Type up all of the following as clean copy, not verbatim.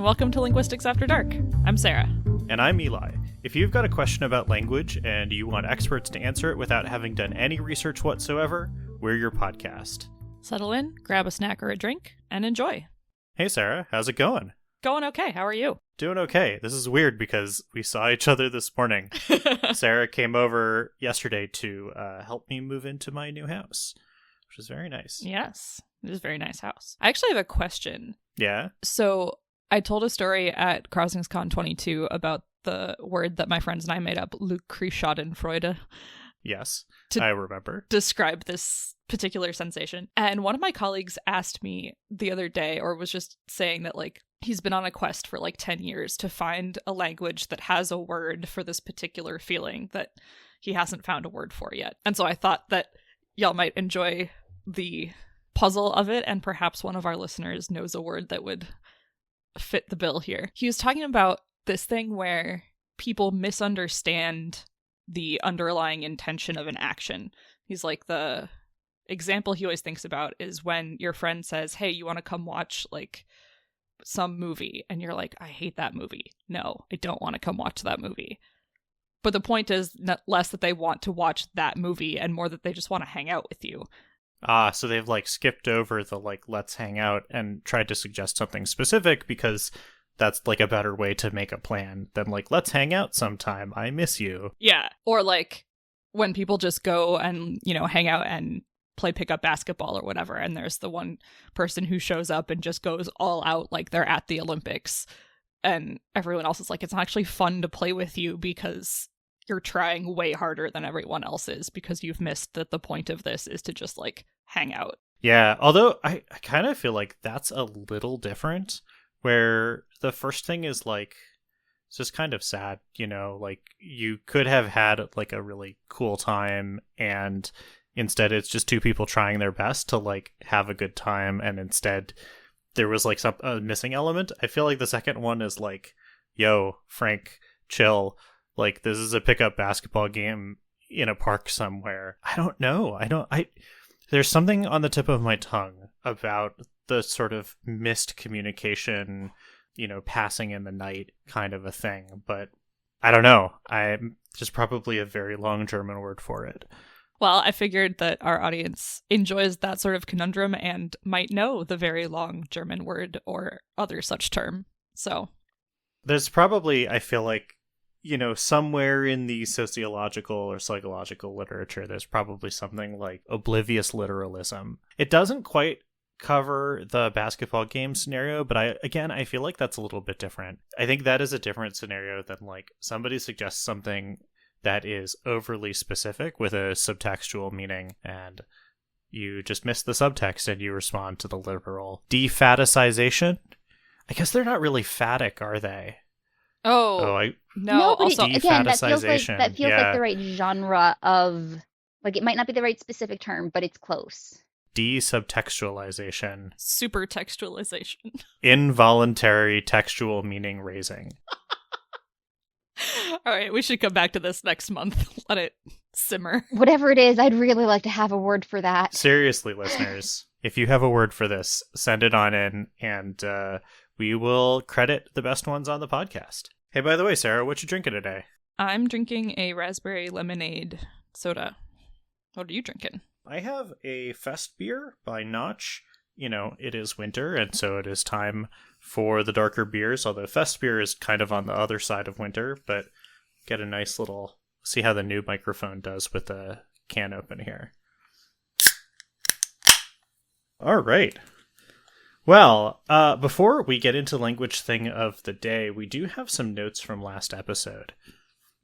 welcome to Linguistics After Dark. I'm Sarah. And I'm Eli. If you've got a question about language and you want experts to answer it without having done any research whatsoever, we're your podcast. Settle in, grab a snack or a drink, and enjoy. Hey Sarah, how's it going? Going okay. How are you? Doing okay. This is weird because we saw each other this morning. Sarah came over yesterday to help me move into my new house, which is very nice. Yes, it is a very nice house. I actually have a question. Yeah? So I told a story at CrossingsCon 22 about the word that my friends and I made up, Schadenfreude. Yes, to I remember. Describe this particular sensation. And one of my colleagues asked me the other day, or was just saying that, like, he's been on a quest for like 10 years to find a language that has a word for this particular feeling that he hasn't found a word for yet. And so I thought that y'all might enjoy the puzzle of it, and perhaps one of our listeners knows a word that would fit the bill here. He was talking about this thing where people misunderstand the underlying intention of an action. He's like, the example he always thinks about is when your friend says, hey, you want to come watch like some movie? And you're like, I hate that movie. No, I don't want to come watch that movie. But the point is not less that they want to watch that movie and more that they just want to hang out with you. So they've like skipped over the like let's hang out and tried to suggest something specific because that's like a better way to make a plan than like let's hang out sometime. I miss you. Yeah. Or like when people just go and, you know, hang out and play pickup basketball or whatever, and there's the one person who shows up and just goes all out like they're at the Olympics, and everyone else is like, it's not actually fun to play with you because you're trying way harder than everyone else is because you've missed that the point of this is to just like hang out. Yeah, although I kind of feel like that's a little different, where the first thing is like, it's just kind of sad, you know, like you could have had like a really cool time and instead it's just two people trying their best to like have a good time, and instead there was like some missing element. I feel like the second one is like, yo, Frank, chill. Like, this is a pickup basketball game in a park somewhere. I don't know. There's something on the tip of my tongue about the sort of missed communication, you know, passing in the night kind of a thing. But I don't know. I'm just probably a very long German word for it. Well, I figured that our audience enjoys that sort of conundrum and might know the very long German word or other such term. So there's probably, I feel like, you know, somewhere in the sociological or psychological literature, there's probably something like oblivious literalism. It doesn't quite cover the basketball game scenario, but I feel like that's a little bit different. I think that is a different scenario than like somebody suggests something that is overly specific with a subtextual meaning, and you just miss the subtext and you respond to the literal. Defaticization? I guess they're not really phatic, are they? No. No, but Also, again, that feels like yeah. the right genre of, like, it might not be the right specific term, but it's close. Desubtextualization. super textualization. Involuntary textual meaning raising. All right, we should come back to this next month. Let it simmer. Whatever it is, I'd really like to have a word for that. Seriously, listeners, if you have a word for this, send it on in, and we will credit the best ones on the podcast. Hey, by the way, Sarah, what you drinking today? I'm drinking a raspberry lemonade soda. What are you drinking? I have a Fest beer by Notch. You know, it is winter, and so it is time for the darker beers, although Fest beer is kind of on the other side of winter, but get a nice little... See how the new microphone does with the can open here. All right. Well, before we get into language thing of the day, we do have some notes from last episode.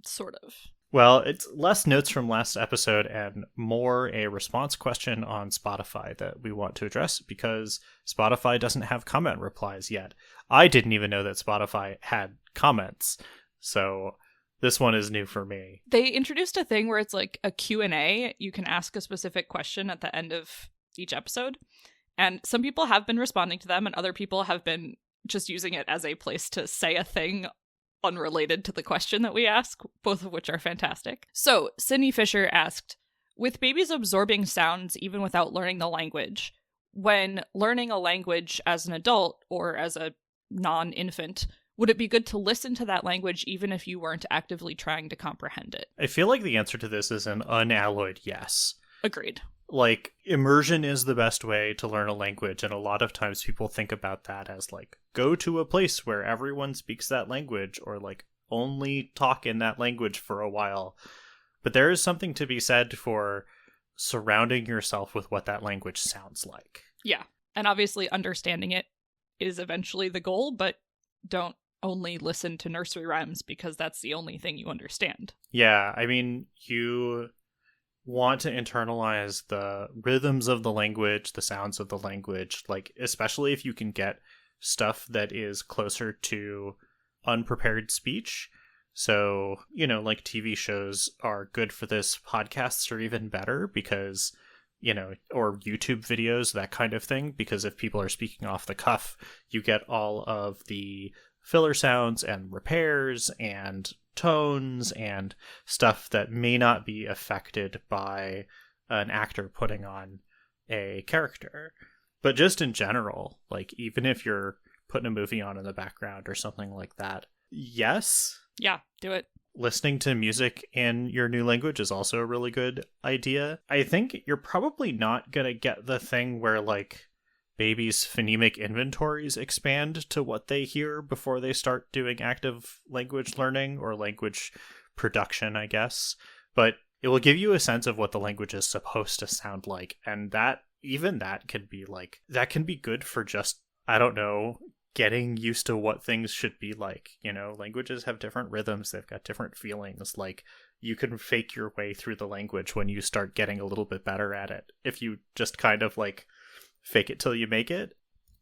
Sort of. Well, it's less notes from last episode and more a response question on Spotify that we want to address because Spotify doesn't have comment replies yet. I didn't even know that Spotify had comments, so this one is new for me. They introduced a thing where it's like a Q&A. You can ask a specific question at the end of each episode. And some people have been responding to them, and other people have been just using it as a place to say a thing unrelated to the question that we ask, both of which are fantastic. So, Sydney Fisher asked, with babies absorbing sounds even without learning the language, when learning a language as an adult or as a non-infant, would it be good to listen to that language even if you weren't actively trying to comprehend it? I feel like the answer to this is an unalloyed yes. Agreed. Like, immersion is the best way to learn a language, and a lot of times people think about that as, like, go to a place where everyone speaks that language, or, like, only talk in that language for a while. But there is something to be said for surrounding yourself with what that language sounds like. Yeah. And obviously understanding it is eventually the goal, but don't only listen to nursery rhymes because that's the only thing you understand. Yeah, I mean, you want to internalize the rhythms of the language, the sounds of the language, like, especially if you can get stuff that is closer to unprepared speech. So, you know, like TV shows are good for this. Podcasts are even better because, you know, or YouTube videos, that kind of thing. Because if people are speaking off the cuff, you get all of the filler sounds and repairs and tones and stuff that may not be affected by an actor putting on a character. But just in general, like, even if you're putting a movie on in the background or something like that, yes. Yeah, do it. Listening to music in your new language is also a really good idea. I think you're probably not going to get the thing where, like, babies' phonemic inventories expand to what they hear before they start doing active language learning or language production, I guess. But it will give you a sense of what the language is supposed to sound like. And that, even that can be like, that can be good for just, I don't know, getting used to what things should be like. You know, languages have different rhythms, they've got different feelings. Like, you can fake your way through the language when you start getting a little bit better at it. If you just kind of like fake it till you make it.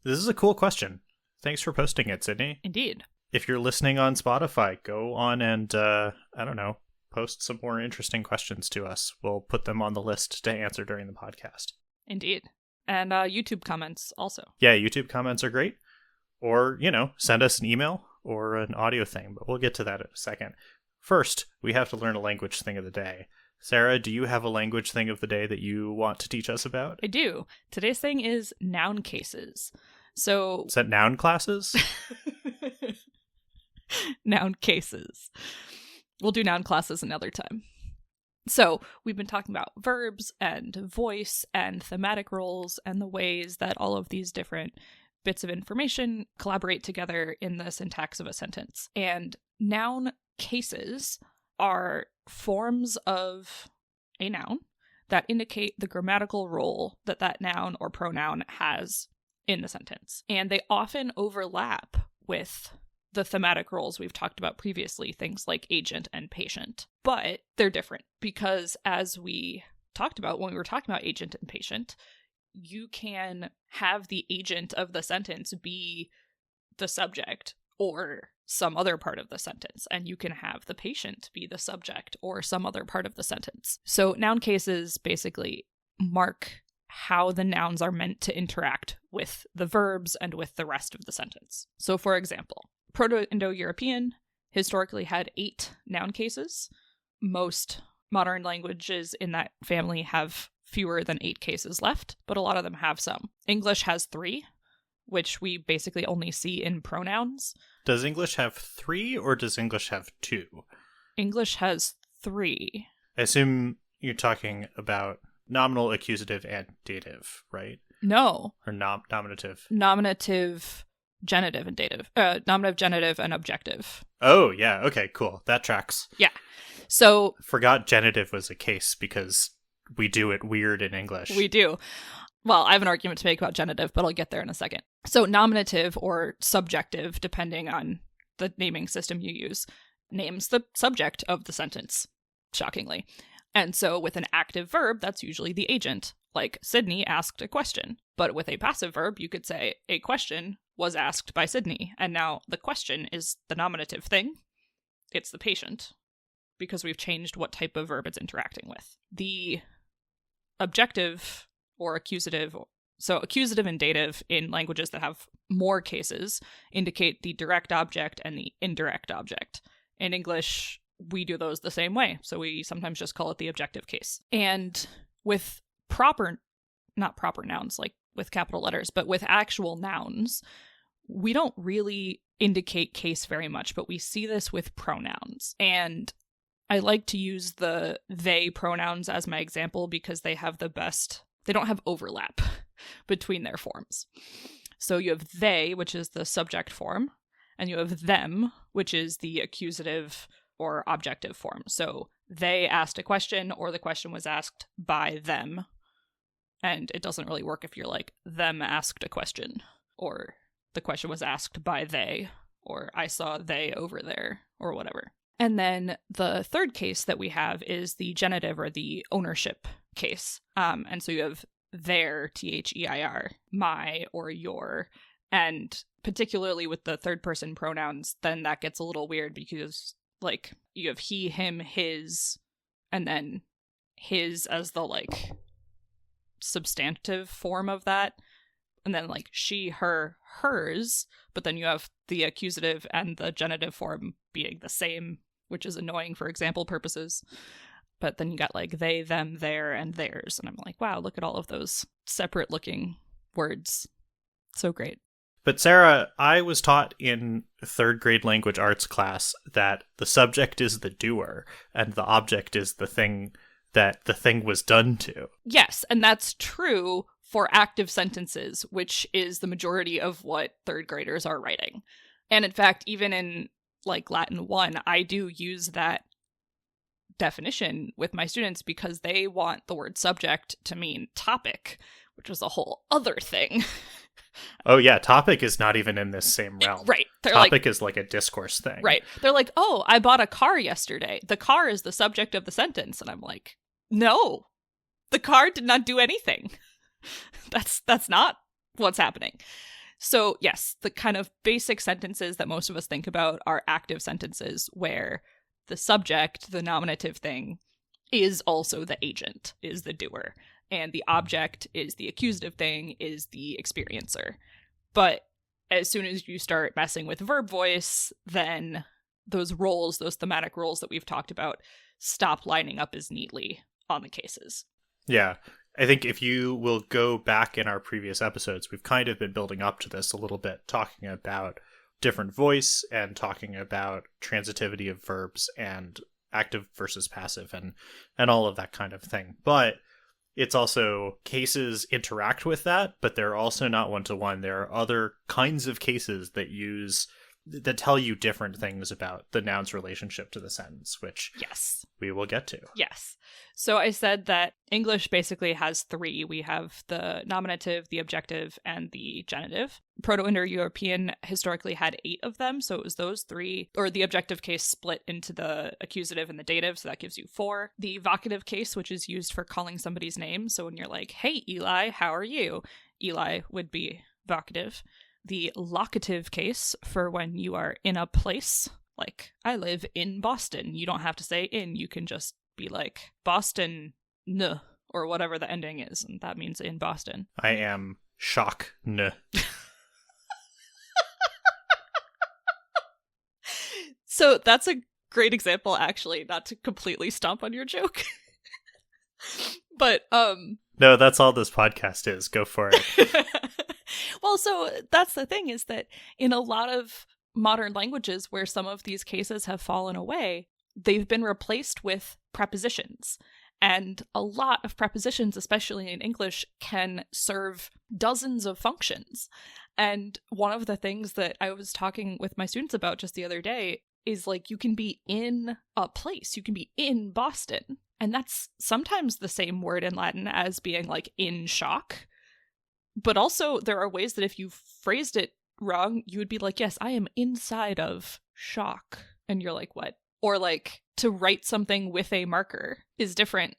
This is a cool question. Thanks for posting it, Sydney. Indeed. If you're listening on Spotify, go on and, I don't know, post some more interesting questions to us. We'll put them on the list to answer during the podcast. Indeed. And YouTube comments also. Yeah, YouTube comments are great. Or, you know, send us an email or an audio thing, but we'll get to that in a second. First, we have to learn a language thing of the day. Sarah, do you have a language thing of the day that you want to teach us about? I do. Today's thing is noun cases. So, is that noun classes? Noun cases. We'll do noun classes another time. So, we've been talking about verbs and voice and thematic roles and the ways that all of these different bits of information collaborate together in the syntax of a sentence. And noun cases are forms of a noun that indicate the grammatical role that that noun or pronoun has in the sentence. And they often overlap with the thematic roles we've talked about previously, things like agent and patient. But they're different because, as we talked about when we were talking about agent and patient, you can have the agent of the sentence be the subject or some other part of the sentence, and you can have the patient be the subject or some other part of the sentence. So noun cases basically mark how the nouns are meant to interact with the verbs and with the rest of the sentence. So, for example, Proto-Indo-European historically had 8 noun cases. Most modern languages in that family have fewer than 8 cases left, but a lot of them have some. English has 3, which we basically only see in pronouns. Does English have 3 or does English have 2? English has 3. I assume you're talking about nominal, accusative, and dative, right? No. Or nominative. Nominative, genitive, and dative. Nominative, genitive, and objective. Oh, yeah. Okay, cool. That tracks. Yeah. So... Forgot genitive was a case because we do it weird in English. We do. Well, I have an argument to make about genitive, but I'll get there in a second. So nominative or subjective, depending on the naming system you use, names the subject of the sentence, shockingly. And so with an active verb, that's usually the agent. Like, Sydney asked a question. But with a passive verb, you could say, a question was asked by Sydney. And now the question is the nominative thing. It's the patient, because we've changed what type of verb it's interacting with. The objective or accusative, so accusative and dative in languages that have more cases indicate the direct object and the indirect object. In English, we do those the same way, so we sometimes just call it the objective case. And with not proper nouns, like with capital letters, but with actual nouns, we don't really indicate case very much, but we see this with pronouns. And I like to use the they pronouns as my example because they don't have overlap between their forms. So you have they, which is the subject form, and you have them, which is the accusative or objective form. So they asked a question, or the question was asked by them. And it doesn't really work if you're like, them asked a question, or the question was asked by they, or I saw they over there, or whatever. And then the third case that we have is the genitive or the ownership case. And so you have their, their, my, or your. And particularly with the third person pronouns, then that gets a little weird because like you have he, him, his, and then his as the like substantive form of that. And then like she, her, hers, but then you have the accusative and the genitive form being the same, which is annoying for example purposes. But then you got like they, them, their, and theirs. And I'm like, wow, look at all of those separate looking words. So great. But Sarah, I was taught in third grade language arts class that the subject is the doer and the object is the thing that the thing was done to. Yes, and that's true for active sentences, which is the majority of what third graders are writing. And in fact, even in like Latin 1, I do use that definition with my students because they want the word subject to mean topic, which is a whole other thing. Oh yeah, topic is not even in this same realm. Right. Topic is like a discourse thing. Right. They're like, oh, I bought a car yesterday. The car is the subject of the sentence. And I'm like, no, the car did not do anything. That's not what's happening. So yes, the kind of basic sentences that most of us think about are active sentences where the subject, the nominative thing, is also the agent, is the doer. And the object is the accusative thing, is the experiencer. But as soon as you start messing with verb voice, then those roles, those thematic roles that we've talked about, stop lining up as neatly on the cases. Yeah. I think if you will go back in our previous episodes, we've kind of been building up to this a little bit, talking about different voice and talking about transitivity of verbs and active versus passive and all of that kind of thing. But it's also cases interact with that, but they're also not one-to-one. There are other kinds of cases that tell you different things about the noun's relationship to the sentence, which yes, we will get to. Yes. So I said that English basically has three. We have the nominative, the objective, and the genitive. Proto-Indo-European historically had 8 of them, so it was those 3, or the objective case split into the accusative and the dative, so that gives you 4. The vocative case, which is used for calling somebody's name, so when you're like, hey, Eli, how are you? Eli would be vocative. The locative case for when you are in a place, like, I live in Boston. You don't have to say in, you can just be like, Boston, n, or whatever the ending is, and that means in Boston. I am shock, n. So that's a great example, actually, not to completely stomp on your joke. But, No, that's all this podcast is. Go for it. Well, so that's the thing, is that in a lot of modern languages where some of these cases have fallen away, they've been replaced with prepositions. And a lot of prepositions, especially in English, can serve dozens of functions. And one of the things that I was talking with my students about just the other day is, like, you can be in a place, you can be in Boston. And that's sometimes the same word in Latin as being, like, in shock. But also, there are ways that if you phrased it wrong, you would be like, yes, I am inside of shock. And you're like, what? Or like, to write something with a marker is different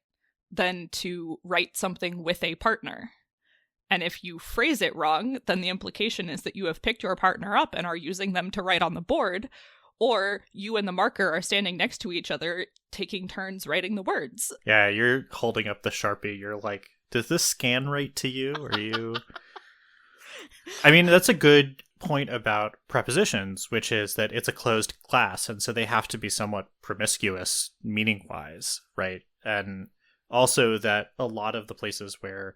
than to write something with a partner. And if you phrase it wrong, then the implication is that you have picked your partner up and are using them to write on the board, or you and the marker are standing next to each other, taking turns writing the words. Yeah, you're holding up the Sharpie. You're like, does this scan right to you? Are you... I mean, that's a good point about prepositions, which is that it's a closed class, and so they have to be somewhat promiscuous meaning-wise, right? And also that a lot of the places where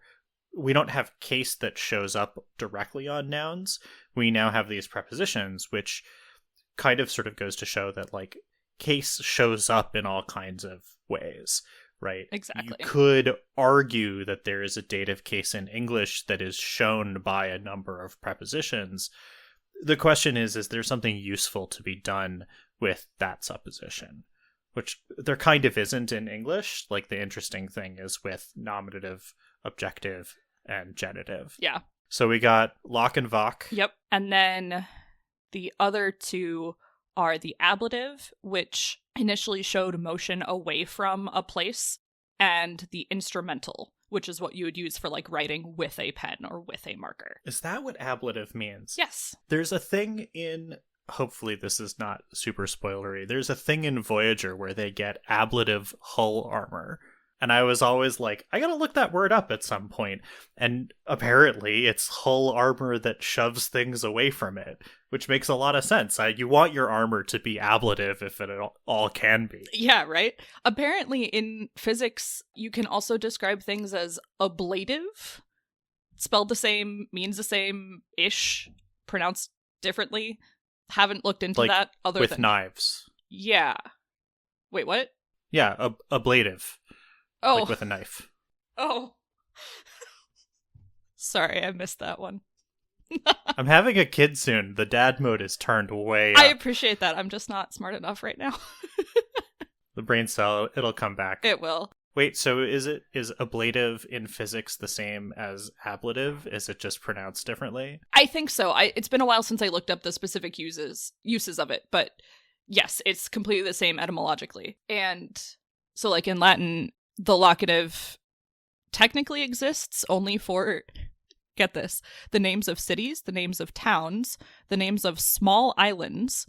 we don't have case that shows up directly on nouns. We now have these prepositions, which kind of sort of goes to show that like case shows up in all kinds of ways, right? Exactly. You could argue that there is a dative case in English that is shown by a number of prepositions. The question is there something useful to be done with that supposition? Which there kind of isn't in English. Like, the interesting thing is with nominative, objective, and genitive. Yeah. So we got lock and voc. Yep. And then the other two are the ablative, which initially showed motion away from a place, and the instrumental, which is what you would use for like writing with a pen or with a marker. Is that what ablative means? Yes. There's a thing in, hopefully this is not super spoilery, there's a thing in Voyager where they get ablative hull armor. And I was always like, I gotta look that word up at some point. And apparently it's hull armor that shoves things away from it, which makes a lot of sense. You want your armor to be ablative if it all can be. Yeah, right? Apparently in physics, you can also describe things as ablative, spelled the same, means the same-ish, pronounced differently. Haven't looked into like, that other with than... knives. Yeah. Wait, what? Yeah, ablative. Oh. Like with a knife. Oh. Sorry, I missed that one. I'm having a kid soon. The dad mode is turned way up. I appreciate that. I'm just not smart enough right now. The brain cell, it'll come back. It will. Wait, so is ablative in physics the same as ablative? Is it just pronounced differently? I think so. It's been a while since I looked up the specific uses of it, but yes, it's completely the same etymologically. And so like in Latin, the locative technically exists only for, get this, the names of cities, the names of towns, the names of small islands,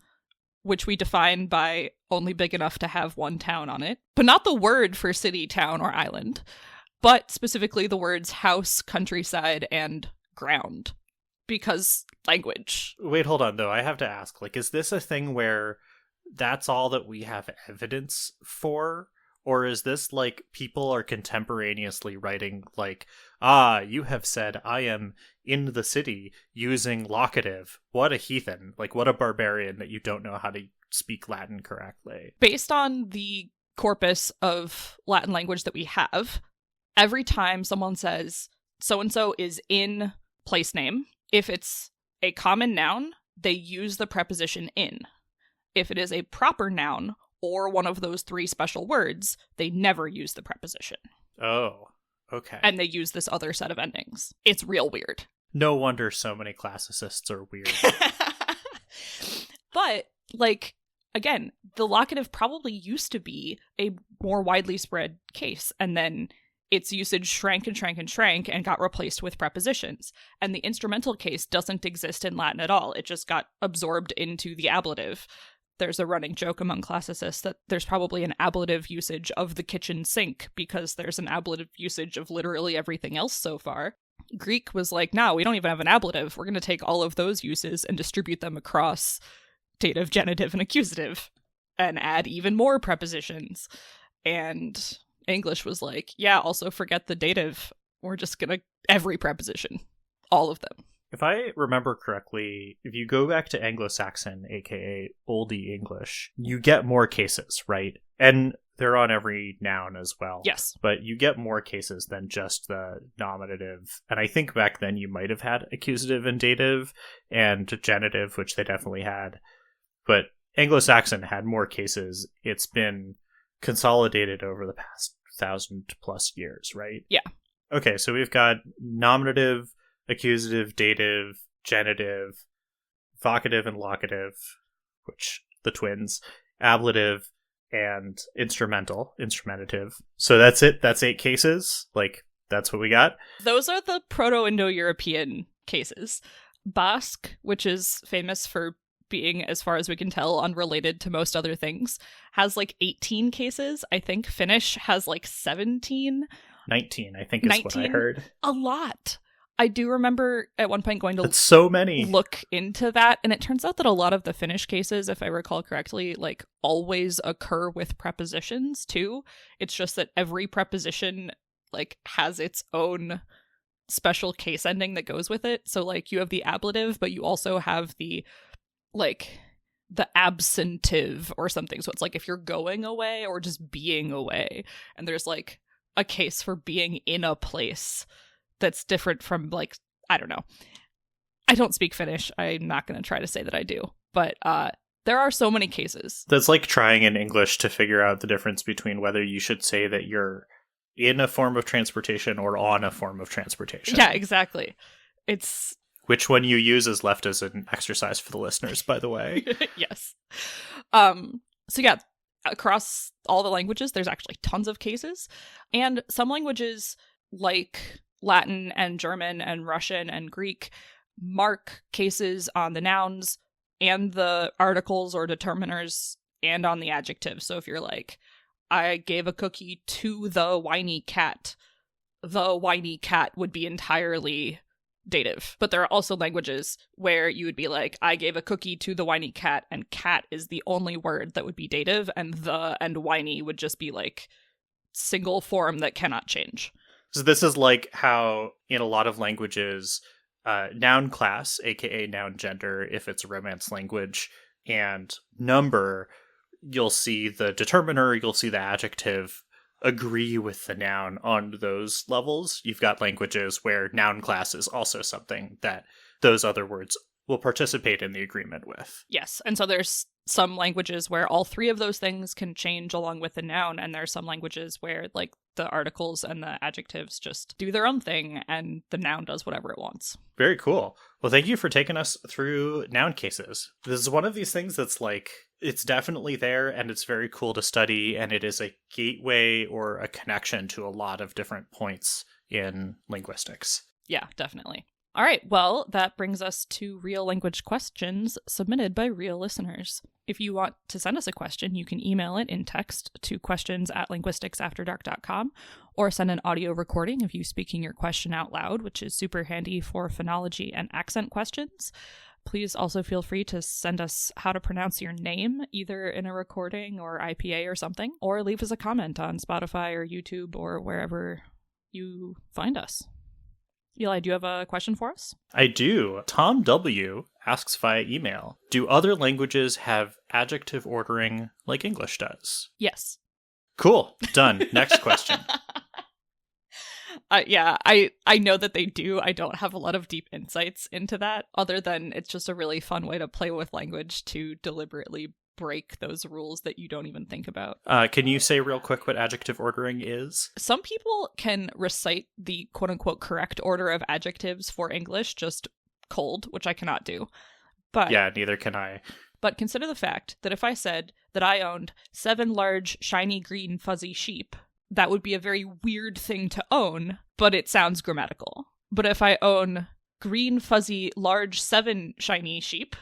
which we define by only big enough to have one town on it, but not the word for city, town, or island, but specifically the words house, countryside, and ground, because language. Wait, hold on, though. I have to ask, like, is this a thing where that's all that we have evidence for? Or is this like people are contemporaneously writing like, you have said I am in the city using locative. What a heathen. Like, what a barbarian that you don't know how to speak Latin correctly. Based on the corpus of Latin language that we have, every time someone says so-and-so is in place name, if it's a common noun, they use the preposition in. If it is a proper noun, or one of those three special words, they never use the preposition. Oh, okay. And they use this other set of endings. It's real weird. No wonder so many classicists are weird. But, like, again, the locative probably used to be a more widely spread case, and then its usage shrank and shrank and shrank and got replaced with prepositions. And the instrumental case doesn't exist in Latin at all. It just got absorbed into the ablative. There's a running joke among classicists that there's probably an ablative usage of the kitchen sink because there's an ablative usage of literally everything else so far. Greek was like, no, we don't even have an ablative. We're going to take all of those uses and distribute them across dative, genitive, and accusative and add even more prepositions. And English was like, yeah, also forget the dative. We're just going to every preposition, all of them. If I remember correctly, if you go back to Anglo-Saxon, aka Oldie English, you get more cases, right? And they're on every noun as well. Yes. But you get more cases than just the nominative. And I think back then you might have had accusative and dative and genitive, which they definitely had. But Anglo-Saxon had more cases. It's been consolidated over the past 1,000+ years, right? Yeah. Okay, so we've got nominative, accusative, dative, genitive, vocative, and locative, which the twins, ablative, and instrumentative. So that's it. That's 8 cases. Like, that's what we got. Those are the Proto-Indo-European cases. Basque, which is famous for being, as far as we can tell, unrelated to most other things, has like 18 cases. I think Finnish has like 17. 19, I think is 19? What I heard. A lot. I do remember at one point going to That's so many. Look into that, and it turns out that a lot of the Finnish cases, if I recall correctly, like always occur with prepositions too. It's just that every preposition like has its own special case ending that goes with it. So like you have the ablative, but you also have the like the absentive or something. So it's like if you're going away or just being away, and there's like a case for being in a place that's different from like, I don't know. I don't speak Finnish. I'm not going to try to say that I do, but there are so many cases. That's like trying in English to figure out the difference between whether you should say that you're in a form of transportation or on a form of transportation. Yeah, exactly. It's which one you use is left as an exercise for the listeners, by the way. Yes. So yeah, across all the languages, there's actually tons of cases. And some languages like Latin and German and Russian and Greek mark cases on the nouns and the articles or determiners and on the adjectives. So if you're like, I gave a cookie to the whiny cat would be entirely dative. But there are also languages where you would be like, I gave a cookie to the whiny cat, and cat is the only word that would be dative, and the and whiny would just be like single form that cannot change. So this is like how in a lot of languages, noun class, aka noun gender, if it's a Romance language, and number, you'll see the determiner, you'll see the adjective agree with the noun on those levels. You've got languages where noun class is also something that those other words will participate in the agreement with. Yes, and so there's some languages where all three of those things can change along with the noun, and there's some languages where like the articles and the adjectives just do their own thing and the noun does whatever it wants. Very cool. Well, thank you for taking us through noun cases. This is one of these things that's like, it's definitely there and it's very cool to study, and it is a gateway or a connection to a lot of different points in linguistics. Yeah, definitely. All right, well, that brings us to real language questions submitted by real listeners. If you want to send us a question, you can email it in text to questions@linguisticsafterdark.com, or send an audio recording of you speaking your question out loud, which is super handy for phonology and accent questions. Please also feel free to send us how to pronounce your name, either in a recording or IPA or something, or leave us a comment on Spotify or YouTube or wherever you find us. Eli, do you have a question for us? I do. Tom W. asks via email, do other languages have adjective ordering like English does? Yes. Cool. Done. Next question. Yeah, I know that they do. I don't have a lot of deep insights into that, other than it's just a really fun way to play with language to deliberately break those rules that you don't even think about. Can you say real quick what adjective ordering is? Some people can recite the quote-unquote correct order of adjectives for English just cold, which I cannot do. But yeah, neither can I. But consider the fact that if I said that I owned 7 large, shiny, green, fuzzy sheep, that would be a very weird thing to own, but it sounds grammatical. But if I own green, fuzzy, large, 7 shiny sheep,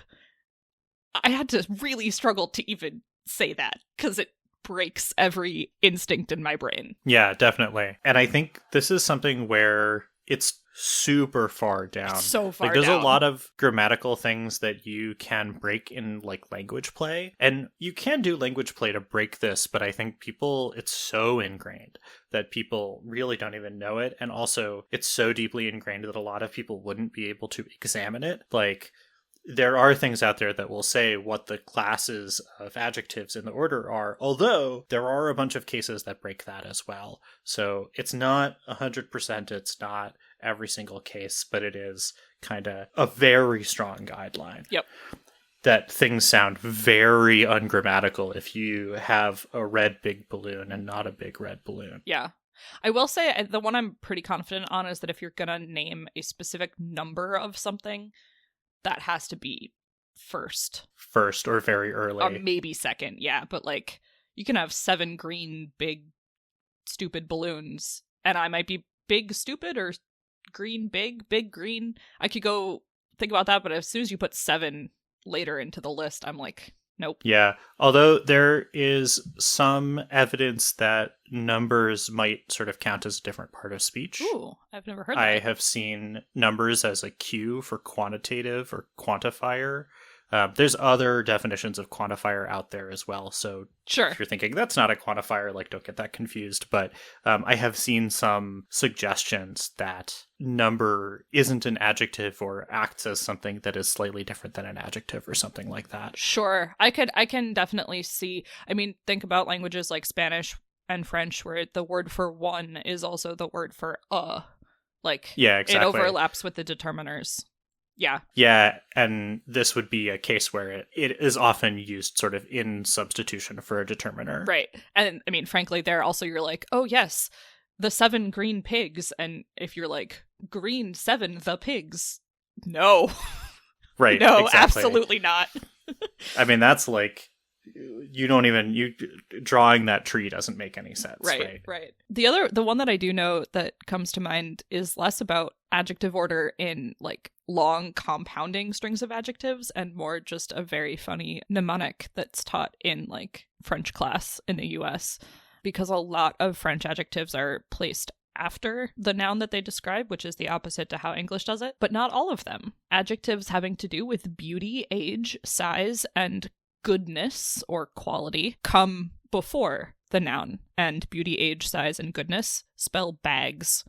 I had to really struggle to even say that, because it breaks every instinct in my brain. Yeah, definitely. And I think this is something where it's super far down. It's so far like, there's down. a lot of grammatical things that you can break in like language play, and you can do language play to break this, but I think it's so ingrained that people really don't even know it, and also it's so deeply ingrained that a lot of people wouldn't be able to examine it. Like, there are things out there that will say what the classes of adjectives in the order are, although there are a bunch of cases that break that as well. So it's not 100%, it's not every single case, but it is kind of a very strong guideline. Yep. That things sound very ungrammatical if you have a red big balloon and not a big red balloon. Yeah. I will say the one I'm pretty confident on is that if you're going to name a specific number of something, that has to be first. First or very early. Or maybe second, yeah. But like, you can have 7 green, big, stupid balloons, and I might be big, stupid, or green, big green. I could go think about that, but as soon as you put 7 later into the list, I'm like, nope. Yeah, although there is some evidence that numbers might sort of count as a different part of speech. Ooh, I've never heard that. I have seen numbers as a cue for quantitative or quantifier There's other definitions of quantifier out there as well. So Sure. if you're thinking that's not a quantifier, like, don't get that confused. But I have seen some suggestions that number isn't an adjective or acts as something that is slightly different than an adjective or something like that. Sure. I can definitely see. I mean, think about languages like Spanish and French, where the word for one is also the word for like, Yeah, exactly. It overlaps with the determiners. Yeah. Yeah, and this would be a case where it is often used sort of in substitution for a determiner. Right. And I mean, frankly, there also you're like, oh yes, the 7 green pigs. And if you're like, green 7, the pigs. No. Right. No, exactly. absolutely not. I mean, that's like, drawing that tree doesn't make any sense. Right. The one that I do know that comes to mind is less about adjective order in like long compounding strings of adjectives and more just a very funny mnemonic that's taught in like French class in the US, because a lot of French adjectives are placed after the noun that they describe, which is the opposite to how English does it, but not all of them. Adjectives having to do with beauty, age, size, and goodness or quality come before the noun, and beauty, age, size, and goodness spell bags.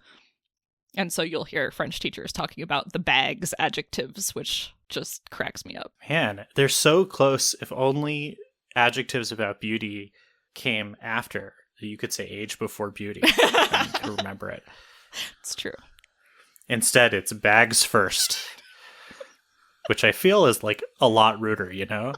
And so you'll hear French teachers talking about the bags adjectives, which just cracks me up. Man, they're so close. If only adjectives about beauty came after. You could say age before beauty. And you could remember it. It's true. Instead, it's bags first, which I feel is like a lot ruder, you know?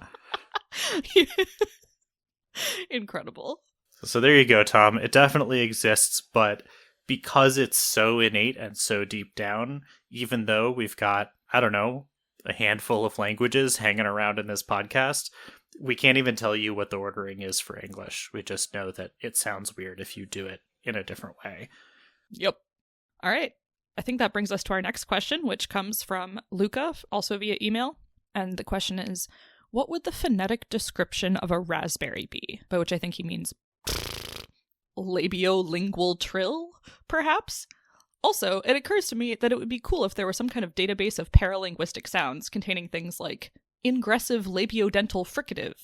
Incredible. So there you go, Tom. It definitely exists, but because it's so innate and so deep down, even though we've got, I don't know, a handful of languages hanging around in this podcast, we can't even tell you what the ordering is for English. We just know that it sounds weird if you do it in a different way. Yep. All right. I think that brings us to our next question, which comes from Luca, also via email. And the question is, what would the phonetic description of a raspberry be? By which I think he means labio-lingual trill, perhaps? Also, it occurs to me that it would be cool if there were some kind of database of paralinguistic sounds containing things like ingressive labiodental fricative,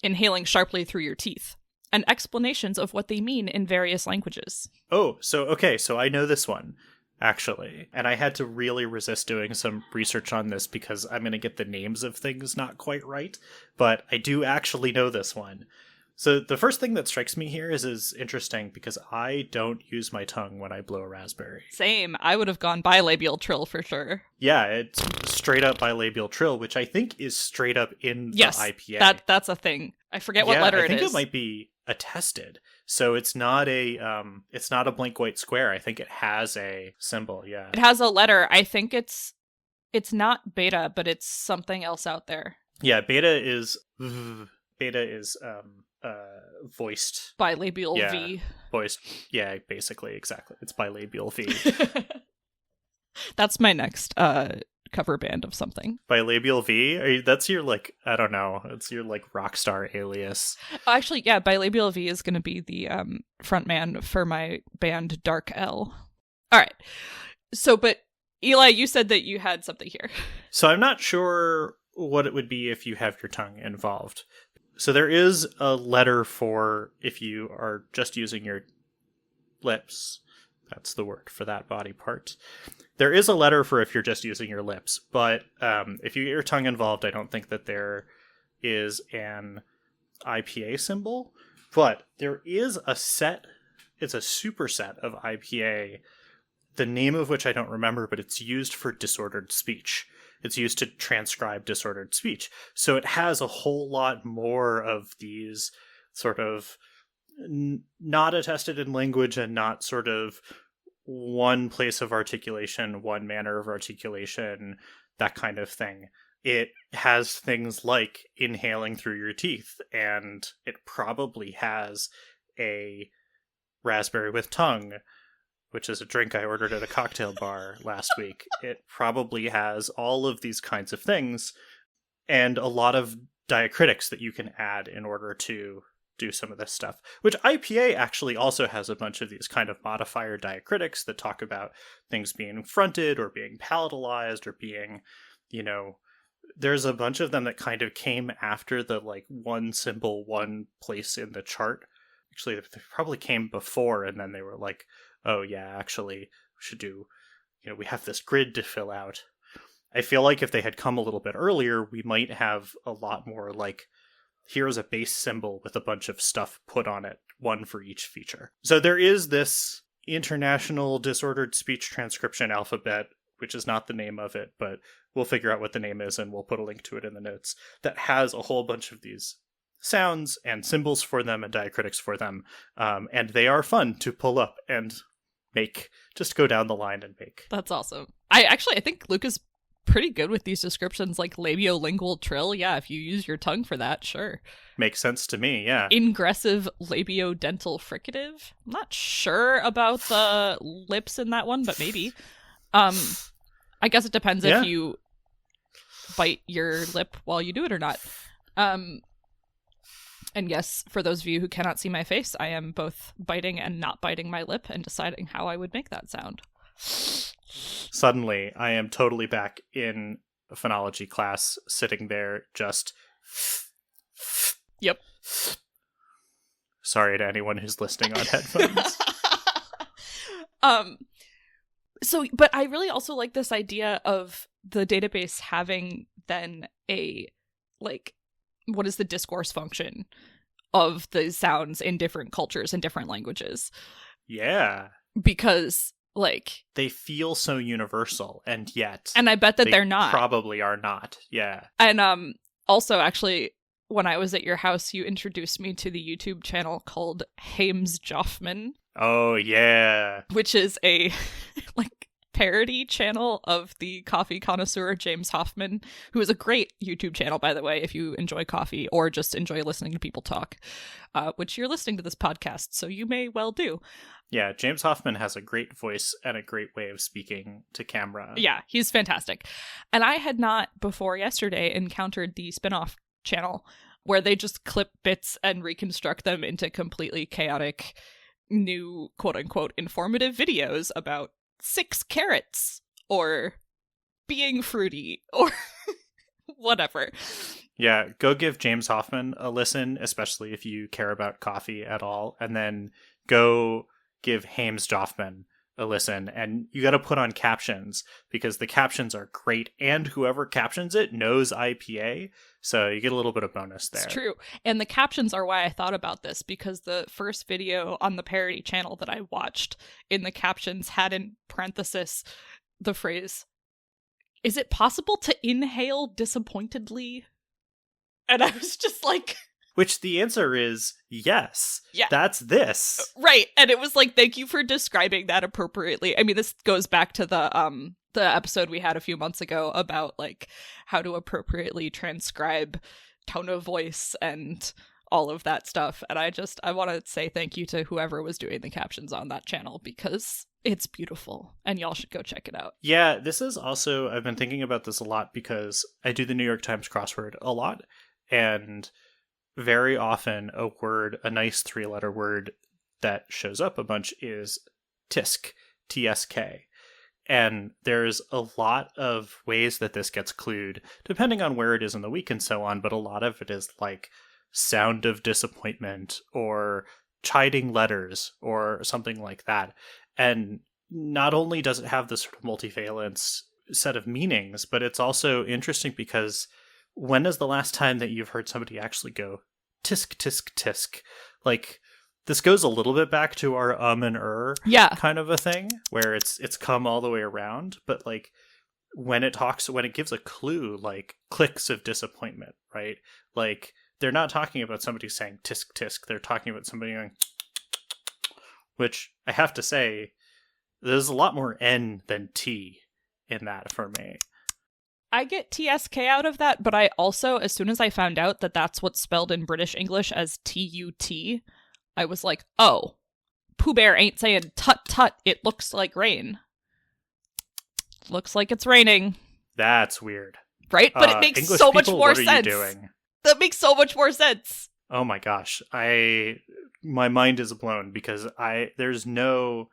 inhaling sharply through your teeth, and explanations of what they mean in various languages. Oh, so I know this one, actually. And I had to really resist doing some research on this because I'm going to get the names of things not quite right, but I do actually know this one. So the first thing that strikes me here is interesting because I don't use my tongue when I blow a raspberry. Same. I would have gone bilabial trill for sure. Yeah, it's straight up bilabial trill, which I think is straight up in the IPA. That's a thing. I forget what letter it is. I think it might be attested. So it's not a blank white square. I think it has a symbol. Yeah, it has a letter. I think it's not beta, but it's something else out there. Yeah, beta is voiced bilabial V. Voiced. Yeah, basically, exactly. It's bilabial V. That's my next cover band of something. Bilabial V? That's your, like, I don't know. It's your, like, rock star alias. Actually, yeah, bilabial V is going to be the front man for my band Dark L. All right. So, but Eli, you said that you had something here. So I'm not sure what it would be if you have your tongue involved. So there is a letter for if you are just using your lips. That's the word for that body part. There is a letter for if you're just using your lips, but if you get your tongue involved, I don't think that there is an IPA symbol, but there is a set, it's a superset of IPA, the name of which I don't remember, but it's used for disordered speech. It's used to transcribe disordered speech. So it has a whole lot more of these sort of not attested in language and not sort of one place of articulation, one manner of articulation, that kind of thing. It has things like inhaling through your teeth, and it probably has a raspberry with tongue, which is a drink I ordered at a cocktail bar last week. It probably has all of these kinds of things and a lot of diacritics that you can add in order to do some of this stuff, which IPA actually also has a bunch of these kind of modifier diacritics that talk about things being fronted or being palatalized or being, you know, there's a bunch of them that kind of came after the like one symbol, one place in the chart. Actually, they probably came before, and then they were like, oh yeah, actually, we should do, we have this grid to fill out. I feel like if they had come a little bit earlier, we might have a lot more like, here's a base symbol with a bunch of stuff put on it, one for each feature. So there is this International Disordered Speech Transcription Alphabet, which is not the name of it, but we'll figure out what the name is and we'll put a link to it in the notes, that has a whole bunch of these sounds and symbols for them and diacritics for them. And they are fun to pull up and make. Just go down the line and make. That's awesome. I think Luke is pretty good with these descriptions, like labio-lingual trill. Yeah, if you use your tongue for that, sure. Makes sense to me, yeah. Ingressive labiodental fricative. I'm not sure about the lips in that one, but maybe. I guess it depends if you bite your lip while you do it or not. And yes, for those of you who cannot see my face, I am both biting and not biting my lip and deciding how I would make that sound. Suddenly, I am totally back in a phonology class, sitting there just... Yep. Sorry to anyone who's listening on headphones. But I really also like this idea of the database having then a, like, what is the discourse function of the sounds in different cultures and different languages? Yeah. Because, like... they feel so universal, and yet... and I bet that they're not. Probably are not, yeah. And also, actually, when I was at your house, you introduced me to the YouTube channel called Hames Joffman. Oh, yeah. Which is a, like, parody channel of the coffee connoisseur James Hoffman, who is a great YouTube channel, by the way, if you enjoy coffee or just enjoy listening to people talk, which you're listening to this podcast, so you may well do. Yeah, James Hoffman has a great voice and a great way of speaking to camera. Yeah, he's fantastic. And I had not, before yesterday, encountered the spin-off channel where they just clip bits and reconstruct them into completely chaotic, new, quote-unquote, informative videos about 6 carrots, or being fruity, or whatever. Yeah, go give James Hoffman a listen, especially if you care about coffee at all, and then go give Hames Joffman a listen, and you got to put on captions, because the captions are great, and whoever captions it knows IPA, so you get a little bit of bonus there. It's true. And the captions are why I thought about this, because the first video on the parody channel that I watched, in the captions had in parenthesis the phrase, "Is it possible to inhale disappointedly?" And I was just like... which the answer is yes. Yeah. That's this. Right. And it was like, thank you for describing that appropriately. I mean, this goes back to the episode we had a few months ago about, like, how to appropriately transcribe tone of voice and all of that stuff. And I want to say thank you to whoever was doing the captions on that channel, because it's beautiful and y'all should go check it out. Yeah, this is also, I've been thinking about this a lot because I do the New York Times crossword a lot, and very often a nice 3-letter word that shows up a bunch is tisk, T-S-K. And there's a lot of ways that this gets clued, depending on where it is in the week and so on, but a lot of it is like sound of disappointment or chiding letters or something like that. And not only does it have this sort of multivalence set of meanings, but it's also interesting because when is the last time that you've heard somebody actually go tisk, tisk, tisk? Like, this goes a little bit back to our and kind of a thing, where it's come all the way around, but like when it gives a clue, like clicks of disappointment, right? Like, they're not talking about somebody saying tisk, tisk, they're talking about somebody going, which I have to say, there's a lot more N than T in that for me. I get TSK out of that, but I also, as soon as I found out that that's what's spelled in British English as TUT, I was like, oh, Pooh Bear ain't saying tut tut, it looks like rain. Looks like it's raining. That's weird. Right? But it makes English so much people, more what sense. Are you doing? That makes so much more sense. Oh my gosh. My mind is blown because there's no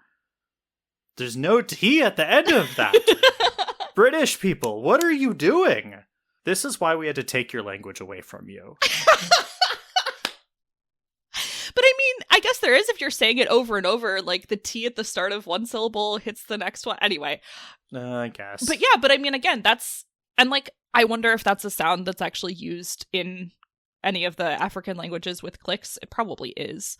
T at the end of that. British people, what are you doing? This is why we had to take your language away from you. But I mean, I guess there is if you're saying it over and over, like the T at the start of one syllable hits the next one. Anyway. I guess. But yeah, but I mean, again, that's, and like, I wonder if that's a sound that's actually used in any of the African languages with clicks. It probably is.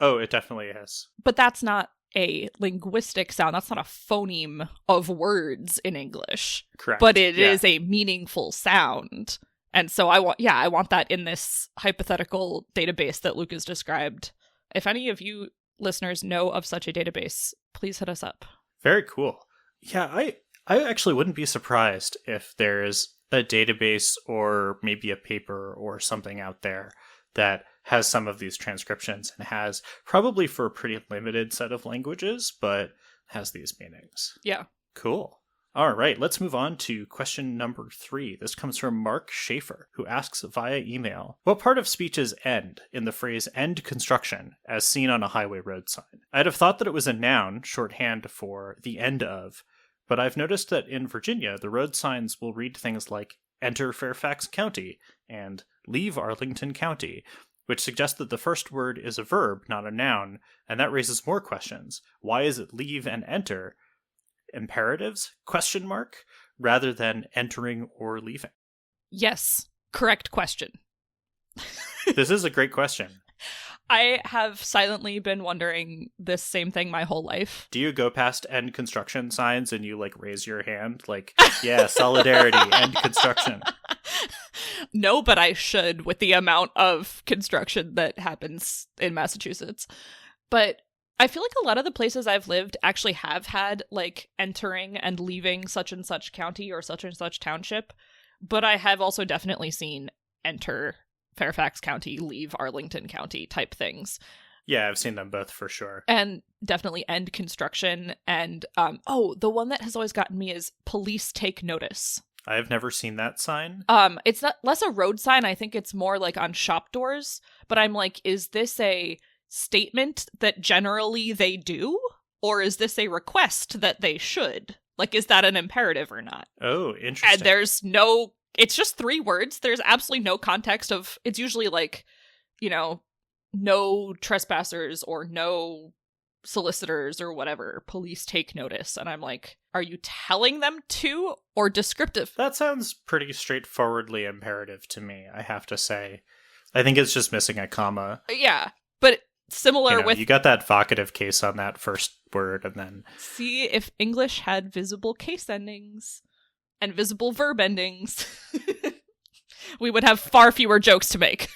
Oh, it definitely is. But that's not a linguistic sound. That's not a phoneme of words in English. Correct. But it is a meaningful sound. And so I want that in this hypothetical database that Luke has described. If any of you listeners know of such a database, please hit us up. Very cool. Yeah, I actually wouldn't be surprised if there's a database or maybe a paper or something out there that has some of these transcriptions and has, probably for a pretty limited set of languages, but has these meanings. Yeah. Cool. All right, let's move on to question number 3. This comes from Mark Schaefer, who asks via email, what part of speech is end in the phrase end construction as seen on a highway road sign? I'd have thought that it was a noun, shorthand for the end of, but I've noticed that in Virginia, the road signs will read things like enter Fairfax County and leave Arlington County, which suggests that the first word is a verb, not a noun, and that raises more questions. Why is it leave and enter imperatives, question mark, rather than entering or leaving? Yes. Correct question. This is a great question. I have silently been wondering this same thing my whole life. Do you go past end construction signs and you like raise your hand? Like, yeah, solidarity, end construction. No, but I should with the amount of construction that happens in Massachusetts. But I feel like a lot of the places I've lived actually have had like entering and leaving such and such county or such and such township. But I have also definitely seen enter Fairfax County, leave Arlington County type things. Yeah, I've seen them both for sure. And definitely end construction. And the one that has always gotten me is police take notice. I've never seen that sign. It's not less a road sign. I think it's more like on shop doors. But I'm like, is this a statement that generally they do? Or is this a request that they should? Like, is that an imperative or not? Oh, interesting. And there's no, it's just 3 words. There's absolutely no context of, it's usually like, you know, no trespassers or no solicitors or whatever. Police take notice. And I'm like, are you telling them to or descriptive? That sounds pretty straightforwardly imperative to me, I have to say. I think it's just missing a comma. Yeah, but similar with... You got that vocative case on that first word, and then... See, if English had visible case endings and visible verb endings, we would have far fewer jokes to make.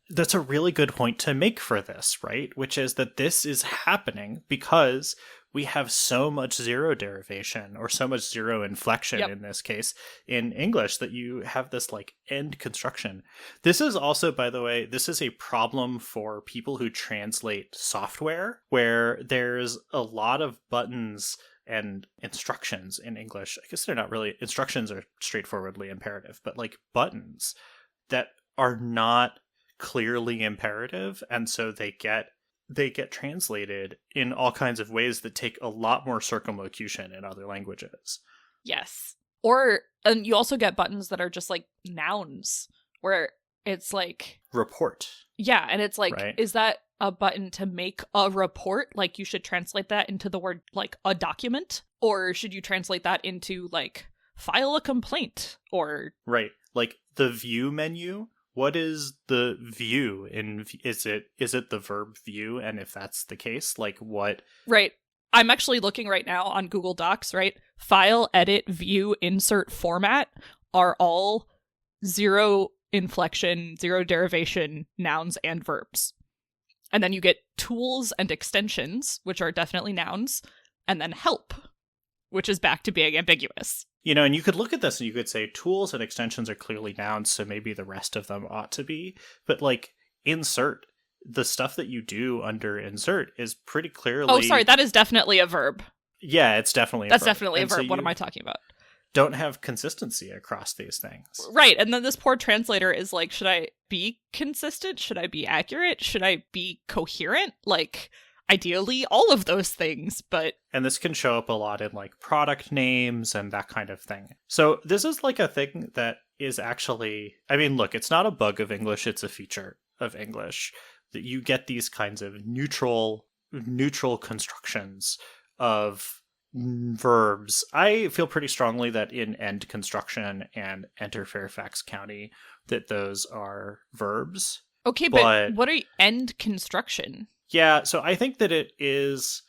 That's a really good point to make for this, right? Which is that this is happening because we have so much zero derivation or so much zero inflection in this case in English that you have this like end construction. This is also, by the way, this is a problem for people who translate software where there's a lot of buttons and instructions in English. I guess they're not really, instructions are straightforwardly imperative, but like buttons that are not clearly imperative, and so they get translated in all kinds of ways that take a lot more circumlocution in other languages. Yes. And you also get buttons that are just like nouns, where it's like... report. Yeah, and it's like, right? Is that a button to make a report? Like, you should translate that into the word, like, a document? Or should you translate that into, like, file a complaint? Or... Right. Like, the view menu... What is the view in, is it the verb view? And if that's the case, like what? Right. I'm actually looking right now on Google Docs, right? File, edit, view, insert, format are all zero inflection, zero derivation nouns and verbs. And then you get tools and extensions, which are definitely nouns, and then help, which is back to being ambiguous. You know, and you could look at this and you could say tools and extensions are clearly nouns, so maybe the rest of them ought to be. But like insert, the stuff that you do under insert is pretty clearly... Oh, sorry, that is definitely a verb. Yeah, it's definitely a verb. That's definitely a verb. So what am I talking about? Don't have consistency across these things. Right, and then this poor translator is like, should I be consistent? Should I be accurate? Should I be coherent? Like, ideally all of those things, but And this can show up a lot in like product names and that kind of thing. So this is like a thing that is actually, I mean, look, it's not a bug of English, it's a feature of English that you get these kinds of neutral constructions of verbs. I feel pretty strongly that in end construction and enter Fairfax County that those are verbs. okay, but what are end construction? Yeah, so I think that it is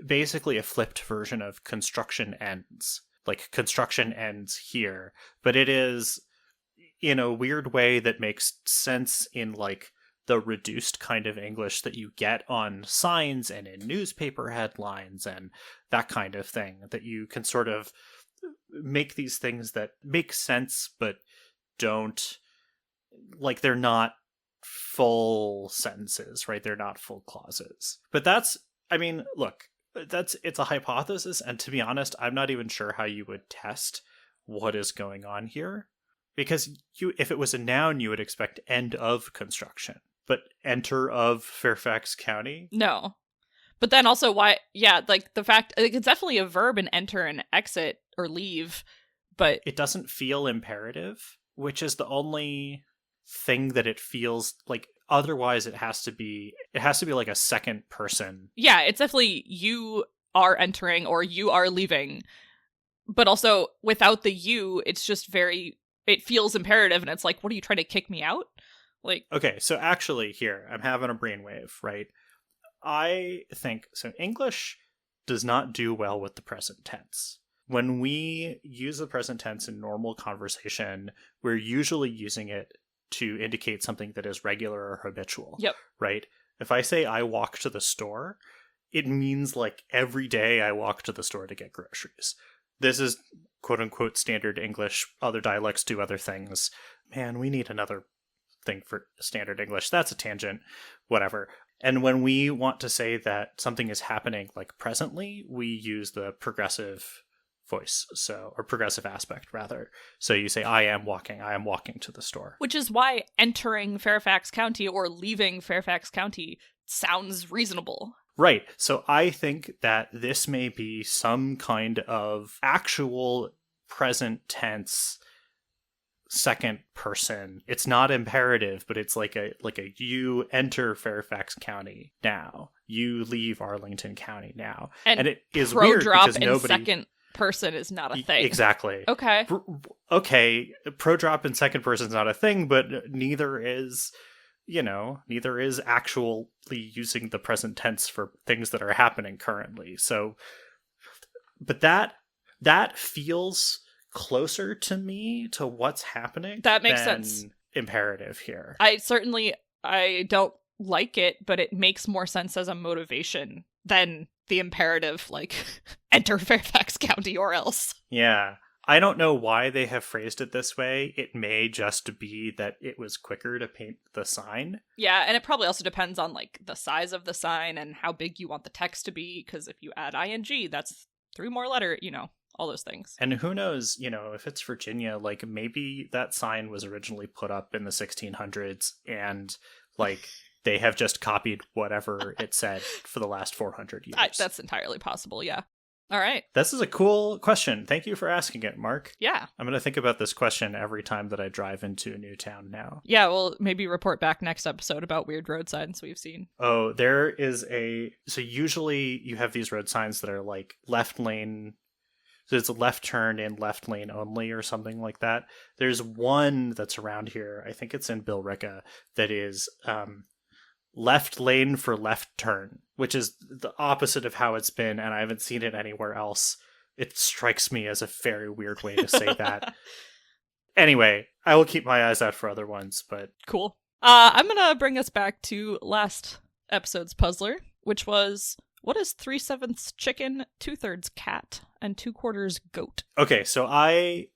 basically a flipped version of construction ends. Like construction ends here, but it is in a weird way that makes sense in like the reduced kind of English that you get on signs and in newspaper headlines and that kind of thing, that you can sort of make these things that make sense but don't, like, they're not full sentences, right? They're not full clauses. But that's, I mean, look, it's a hypothesis, and to be honest, I'm not even sure how you would test what is going on here, because if it was a noun, you would expect end of construction, but enter of Fairfax County. No, but then also why? Yeah, like the fact, like, it's definitely a verb in enter and exit or leave, but it doesn't feel imperative, which is the only thing that it feels like. Otherwise, it has to be like a second person. Yeah, it's definitely you are entering or you are leaving. But also without the you, it's just it feels imperative, and it's like, what are you trying to kick me out? Like, okay, so actually here, I'm having a brainwave, right? I think so. English does not do well with the present tense. When we use the present tense in normal conversation, we're usually using it to indicate something that is regular or habitual. Yep. Right? If I say I walk to the store, it means like every day I walk to the store to get groceries. This is quote unquote standard English. Other dialects do other things. Man, we need another thing for standard English. That's a tangent. Whatever. And when we want to say that something is happening like presently, we use the progressive voice, or progressive aspect rather. So you say I am walking to the store. Which is why entering Fairfax County or leaving Fairfax County sounds reasonable. Right. So I think that this may be some kind of actual present tense second person. It's not imperative, but it's like a you enter Fairfax County now. You leave Arlington County now. And it is weird because nobody second person is not a thing. Exactly. Okay. Okay. Pro drop in second person is not a thing, but neither is actually using the present tense for things that are happening currently. So, but that feels closer to me to what's happening. That makes sense. Imperative here. I don't like it, but it makes more sense as a motivation than the imperative, like, enter Fairfax County or else. Yeah. I don't know why they have phrased it this way. It may just be that it was quicker to paint the sign. Yeah, and it probably also depends on, like, the size of the sign and how big you want the text to be, because if you add ing, that's 3 more letters, all those things. And who knows, if it's Virginia, like, maybe that sign was originally put up in the 1600s and, like, they have just copied whatever it said for the last 400 years. That's entirely possible, yeah. All right. This is a cool question. Thank you for asking it, Mark. Yeah. I'm going to think about this question every time that I drive into a new town now. Yeah, we'll maybe report back next episode about weird road signs we've seen. Oh, there is so usually you have these road signs that are like left lane. So it's a left turn in left lane only or something like that. There's one that's around here. I think it's in Billerica that is left lane for left turn, which is the opposite of how it's been, and I haven't seen it anywhere else. It strikes me as a very weird way to say that. Anyway, I will keep my eyes out for other ones, but... Cool. I'm gonna bring us back to last episode's puzzler, which was, what is 3/7 chicken, 2/3 cat, and 2/4 goat? Okay, so I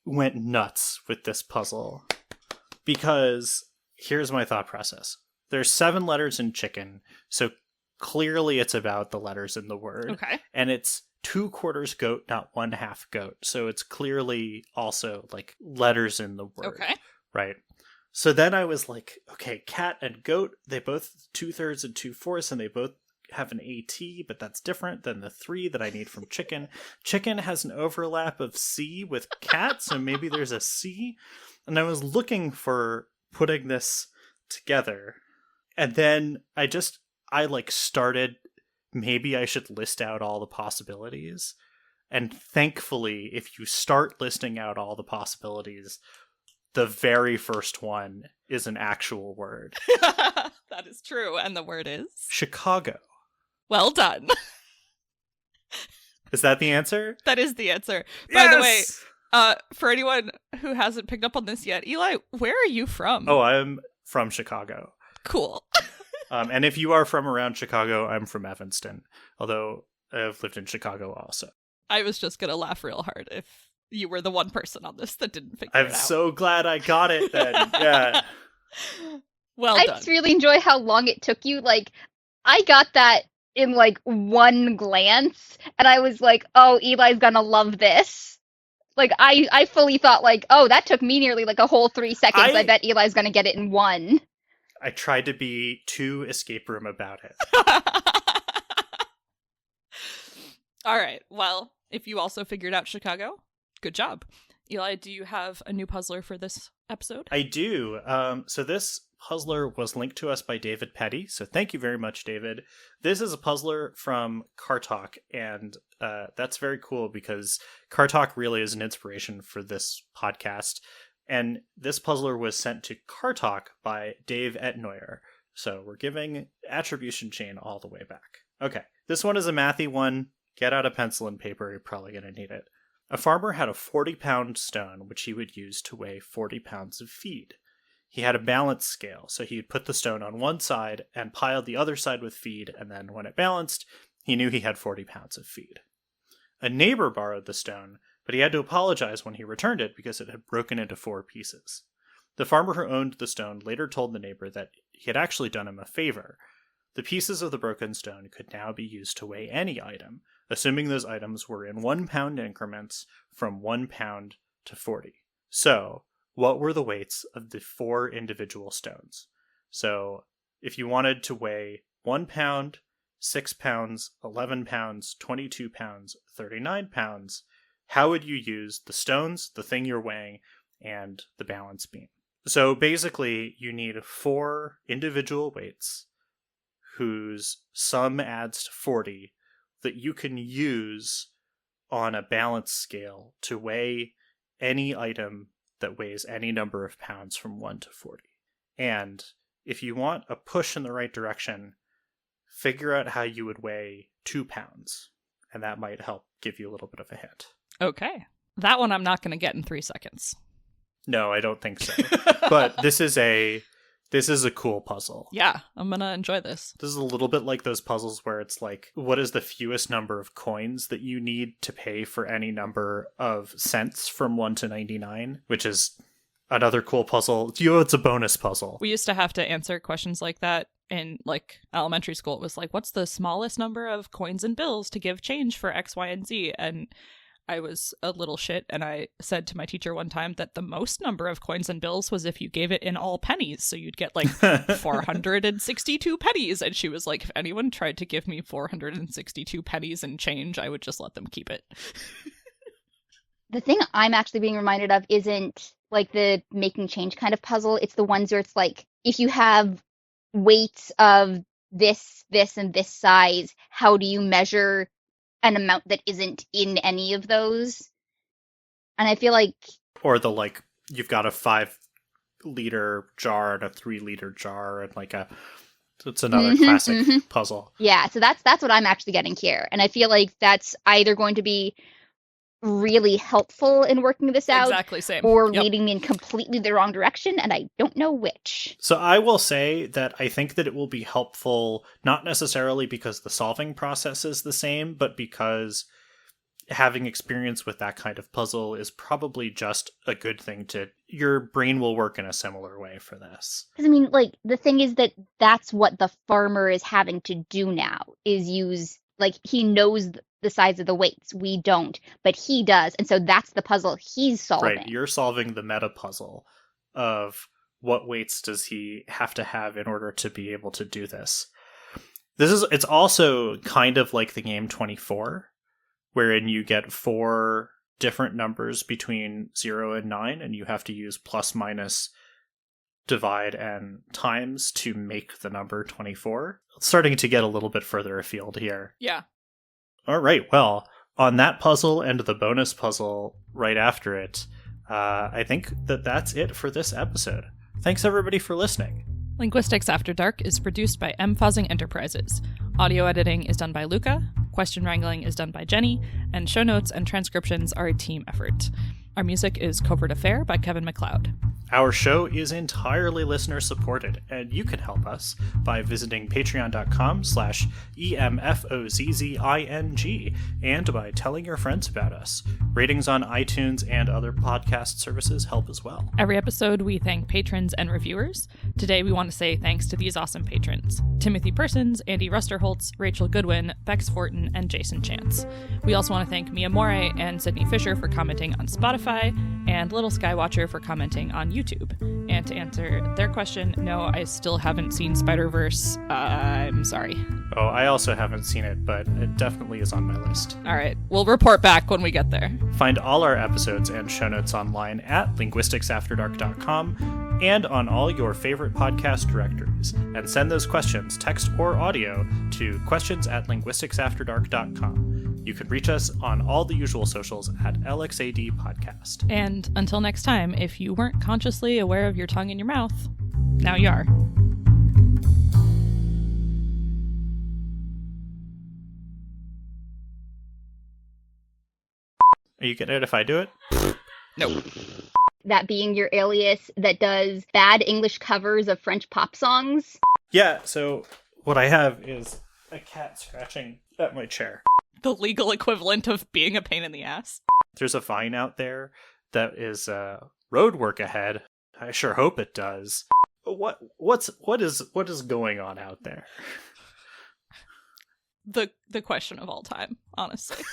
went nuts with this puzzle, because here's my thought process. There's 7 letters in chicken, so clearly it's about the letters in the word. Okay. And it's 2/4 goat, not 1/2 goat. So it's clearly also like letters in the word. Okay. Right. So then I was like, okay, cat and goat, they both 2/3 and 2/4, and they both have an AT, but that's different than the 3 that I need from chicken. Chicken has an overlap of C with cat, so maybe there's a C. And I was looking for putting this together. And then I started, maybe I should list out all the possibilities. And thankfully, if you start listing out all the possibilities, the very first one is an actual word. That is true. And the word is? Chicago. Well done. Is that the answer? That is the answer. Yes! By the way, for anyone who hasn't picked up on this yet, Eli, where are you from? Oh, I'm from Chicago. Cool. And if you are from around Chicago, I'm from Evanston. Although I've lived in Chicago also. I was just going to laugh real hard if you were the one person on this that didn't figure it out. I'm so glad I got it then. Yeah. Well I done. just really enjoy how long it took you. Like, I got that in like one glance, and I was like, oh, Eli's gonna love this. Like, I fully thought like, oh, that took me nearly like a whole 3 seconds. I bet Eli's gonna get it in one. I tried to be too escape room about it. All right. Well, if you also figured out Chicago, good job. Eli, do you have a new puzzler for this episode? I do. So this puzzler was linked to us by David Petty. So thank you very much, David. This is a puzzler from Car Talk, and that's very cool because Car Talk really is an inspiration for this podcast. And this puzzler was sent to Car Talk by Dave Etnoyer. So we're giving attribution chain all the way back. Okay, this one is a mathy one. Get out a pencil and paper, you're probably going to need it. A farmer had a 40-pound stone, which he would use to weigh 40 pounds of feed. He had a balance scale, so he would put the stone on one side and pile the other side with feed, and then when it balanced, he knew he had 40 pounds of feed. A neighbor borrowed the stone, but he had to apologize when he returned it because it had broken into 4 pieces. The farmer who owned the stone later told the neighbor that he had actually done him a favor. The pieces of the broken stone could now be used to weigh any item, assuming those items were in 1 pound increments from 1 pound to 40. So, what were the weights of the 4 individual stones? So, if you wanted to weigh 1 pound, 6 pounds, 11 pounds, 22 pounds, 39 pounds, how would you use the stones, the thing you're weighing, and the balance beam? So basically, you need 4 individual weights whose sum adds to 40 that you can use on a balance scale to weigh any item that weighs any number of pounds from 1 to 40. And if you want a push in the right direction, figure out how you would weigh 2 pounds. And that might help give you a little bit of a hint. Okay. That one I'm not going to get in 3 seconds. No, I don't think so. But this is a cool puzzle. Yeah, I'm going to enjoy this. This is a little bit like those puzzles where it's like, what is the fewest number of coins that you need to pay for any number of cents from 1 to 99, which is another cool puzzle. It's a bonus puzzle. We used to have to answer questions like that in like elementary school. It was like, what's the smallest number of coins and bills to give change for X, Y, and Z? And I was a little shit, and I said to my teacher one time that the most number of coins and bills was if you gave it in all pennies, so you'd get like 462 pennies, and she was like, if anyone tried to give me 462 pennies in change, I would just let them keep it. The thing I'm actually being reminded of isn't like the making change kind of puzzle. It's the ones where it's like, if you have weights of this, and this size, how do you measure an amount that isn't in any of those? And I feel like... Or the, like, you've got a 5-liter jar and a 3-liter jar and like a... It's another classic puzzle. Yeah, so that's what I'm actually getting here. And I feel like that's either going to be really helpful in working this out, exactly same, or leading me in completely the wrong direction, and I don't know which. So I will say that I think that it will be helpful, not necessarily because the solving process is the same, but because having experience with that kind of puzzle is probably just a good thing to... Your brain will work in a similar way for this. Because, I mean, like, the thing is that that's what the farmer is having to do now, is use... Like, he knows the size of the weights. We don't, but he does. And so that's the puzzle he's solving. Right, you're solving the meta puzzle of what weights does he have to have in order to be able to do this. It's also kind of like the game 24, wherein you get 4 different numbers between 0 and 9, and you have to use plus, minus, divide, and times to make the number 24. It's starting to get a little bit further afield here. Yeah. All right, well, on that puzzle and the bonus puzzle right after it, I think that's it for this episode. Thanks everybody for listening. Linguistics After Dark is produced by M. Fozzing Enterprises. Audio editing is done by Luca, question wrangling is done by Jenny, and show notes and transcriptions are a team effort. Our music is Covert Affair by Kevin MacLeod. Our show is entirely listener-supported, and you can help us by visiting patreon.com/EMFOZZING and by telling your friends about us. Ratings on iTunes and other podcast services help as well. Every episode, we thank patrons and reviewers. Today, we want to say thanks to these awesome patrons: Timothy Persons, Andy Rusterholtz, Rachel Goodwin, Bex Fortin, and Jason Chance. We also want to thank Mia Moray and Sydney Fisher for commenting on Spotify, and Little Skywatcher for commenting on YouTube. And to answer their question, no, I still haven't seen Spider-Verse. I'm sorry. Oh, I also haven't seen it, but it definitely is on my list. All right, we'll report back when we get there. Find all our episodes and show notes online at linguisticsafterdark.com and on all your favorite podcast directories. And send those questions, text or audio, to questions@linguisticsafterdark.com. You can reach us on all the usual socials at LXAD Podcast. And until next time, if you weren't consciously aware of your tongue in your mouth, now you are. Are you getting it if I do it? Nope. That being your alias that does bad English covers of French pop songs. Yeah, so what I have is a cat scratching at my chair. The legal equivalent of being a pain in the ass. There's a vine out there that is road work ahead. I sure hope it does. What is going on out there? The question of all time, honestly.